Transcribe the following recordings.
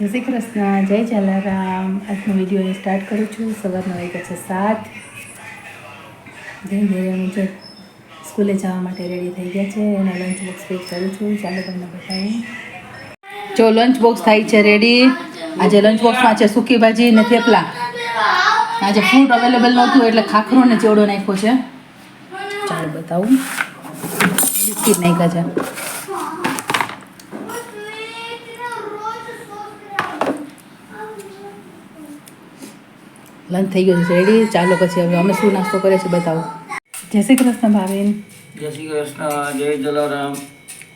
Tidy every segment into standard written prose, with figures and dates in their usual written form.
જય શ્રી કૃષ્ણ, જય જલારામ. આજનો વિડીયો સ્ટાર્ટ કરું છું. સવારના વાગ્યા છે 7. ધીરે ધીરે હું જે સ્કૂલે જવા માટે રેડી થઈ ગયા છે. એના લંચ બોક્સ પેક કરું છું. ચાલો તમને બતાવું. જો લંચ બોક્સ થાય છે રેડી. આજે લંચ બોક્સમાં છે સૂકી ભાજી ને થેપલા. આજે ફ્રૂટ અવેલેબલ નહોતું એટલે ખાખરો ને ચેવડો નાખ્યો છે. ચાલો બતાવું. બિસ્કીટ નાખ્યા છે. લંચ થઈ ગયો છે રેડી. ચાલો પછી હવે અમે શું નાસ્તો કરીએ છીએ બતાવો. જય શ્રી કૃષ્ણ ભાવિન. જય શ્રી કૃષ્ણ, જય જલારામ.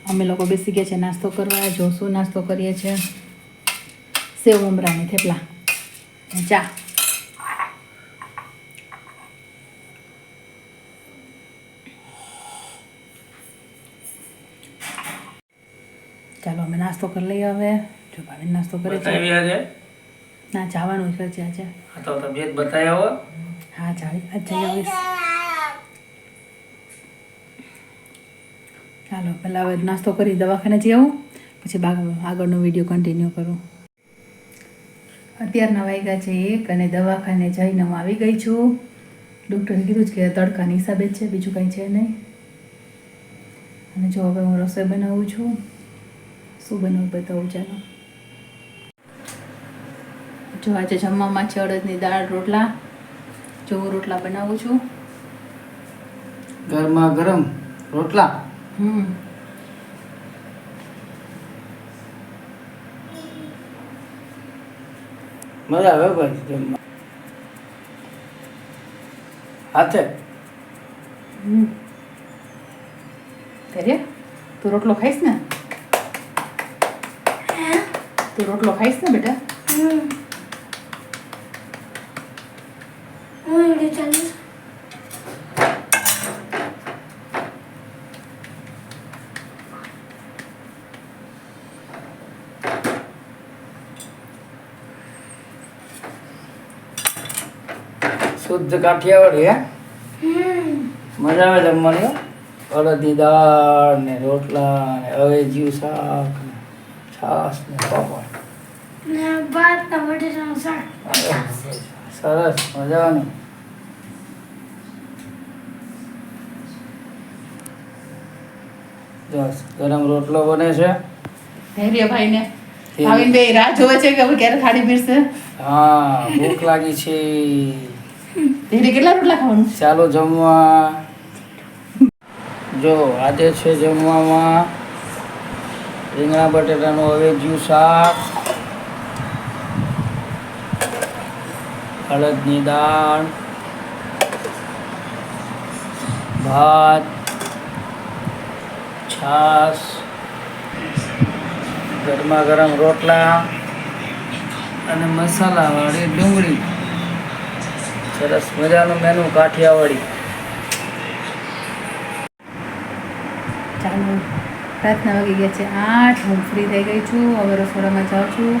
અમે લોકો બેસી ગયા છે નાસ્તો કરવા. જો શું નાસ્તો કરીએ છીએ, સેવ મમરાની થેપલા અને ચા. ચાલો અમે નાસ્તો કરી લઈએ હવે. જો ભાવિન નાસ્તો કરે છે. ના જવાનું છે આજે. હા તો તબિયત બતાવ્યો. હા જઈ આવીશ. ચાલો પહેલાં હવે નાસ્તો કરી દવાખાને જઈ આવું, પછી આગળનો વિડીયો કન્ટિન્યુ કરું. અત્યારના વાગ્યા છે 1 અને દવાખાને જઈને હું આવી ગઈ છું. ડૉક્ટરે કીધું છે કે તડકાની હિસાબે જ છે, બીજું કંઈ છે નહીં. અને જો હવે હું રસોઈ બનાવું છું. શું બનાવું બતાવું ચાલો. જો આજે જમવામાં છે અડદની દાળ રોટલા. જો હું રોટલા બનાવું છું. ગરમા ગરમ રોટલા. મજા આવે ભાઈ જમવા. હાથે કરે તું રોટલો ખાઈશ ને? તું રોટલો ખાઈશ ને બેટા? શુદ્ધ કાઠિયાવાડી હે. મજા આવે જમવાની. અડદની દાળ ને રોટલા ને અવેજીયું શાક ને છાશ ને પાપડ ને ભાત ને બટેટાનું શાક. સરસ મજાનું. બસ ગરમ રોટલો બને છે. ધૈર્યભાઈને ભાવિનભાઈ રાહ જોવે છે કે હવે ક્યારે થાળી પીરશે. હા ભૂખ લાગી છે. ધૈર્ય કેટલા રોટલા ખાવાનું? ચાલો જમવા. જો આજે છે જમવામાં રીંગણા બટેટાનું અવેજીયું શાક, અડદની દાળ, ભાત, છાશ, ગરમા ગરમ રોટલા અને મસાલાવાળી ડુંગળી. સરસ મજાનું મેનુ કાઠિયાવાડી. ચાલો રાતના વાગી ગયા છે 8. હું ફ્રી થઈ ગઈ છું. હવે રસોડામાં જાઉં છું.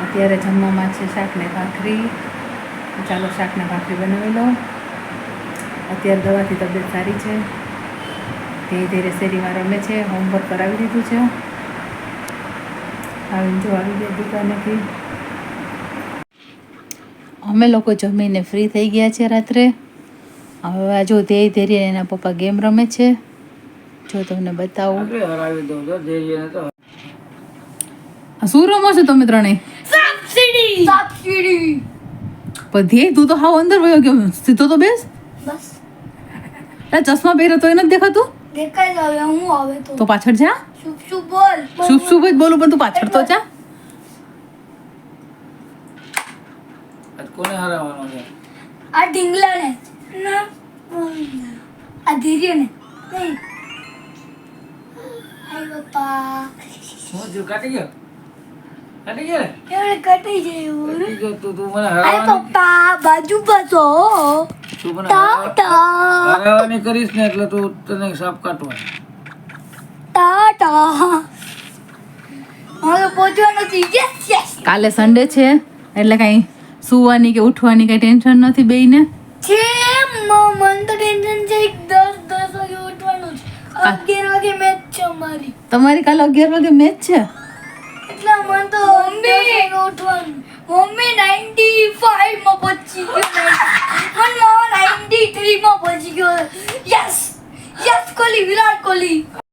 અત્યારે જમવામાં છે શાક ને ભાખરી. ચાલો શાક ને ભાખરી બનાવી લો. અત્યારે દવાથી તબિયત સારી છે. ધીરે ધીરે શેરીમાં રમે છે. હોમવર્ક કરાવી દીધું છે. આવીને જો આવી ગયા દુકાનેથી. અમે લોકો જમીને ફ્રી થઈ ગયા છે રાત્રે. હવે આ જો ધીરે ધીરે એના પપ્પા ગેમ રમે છે. જો તમને બતાવું. હરાવી દઉં છો ધૈર્યને તો. શું રમો છો તમે ત્રણેય? સબસિડી પણ ધ્યેય તું તો હાવ અંદર વયો ગયો. સીધો તો બેસ. બસ ચશ્મા પહેર્યો તો એને જ દેખાતું. દેખાય જ હવે હું આવે તો પાછળ જા. શુભ શુભ બોલ શુભ શુભ જ બોલું પણ તું પાછળ તો જા. આજ કોને હરાવવાનો છે? આ ઢીંગલાને ના આ ધીર્યને નહીં. હાય પપ્પા શું થયું? કાટી ગયો? કાટી ગયો? એવડે કટી જાય કાટી ગયો તું મને હાય હરાવવાની. પપ્પા બાજુ બસો તું મને ટાટા હરાવવાની કરીશ ને એટલે તું તને સાપ કાટવા. ટાટા હવે પહોંચવાનું છે. યસ યસ કાલે સન્ડે છે એટલે કાંઈ સુવાની કે ઉઠવાની કાંઈ ટેન્શન નથી બેયને. છે મન તો ટેન્શન છે. 10 વાગે ઉઠવાનું છે. 11 વાગે મેચ છે અમારી. તમારી કાલે 11 વાગે મેચ છે. એટલે મન તો ઊંઘ ઉઠવાનું મમ્મી 95 માં પહોંચી ગયો મન 93 માં પહોંચી ગયો યસ યસ કોહલી વિરાટ કોહલી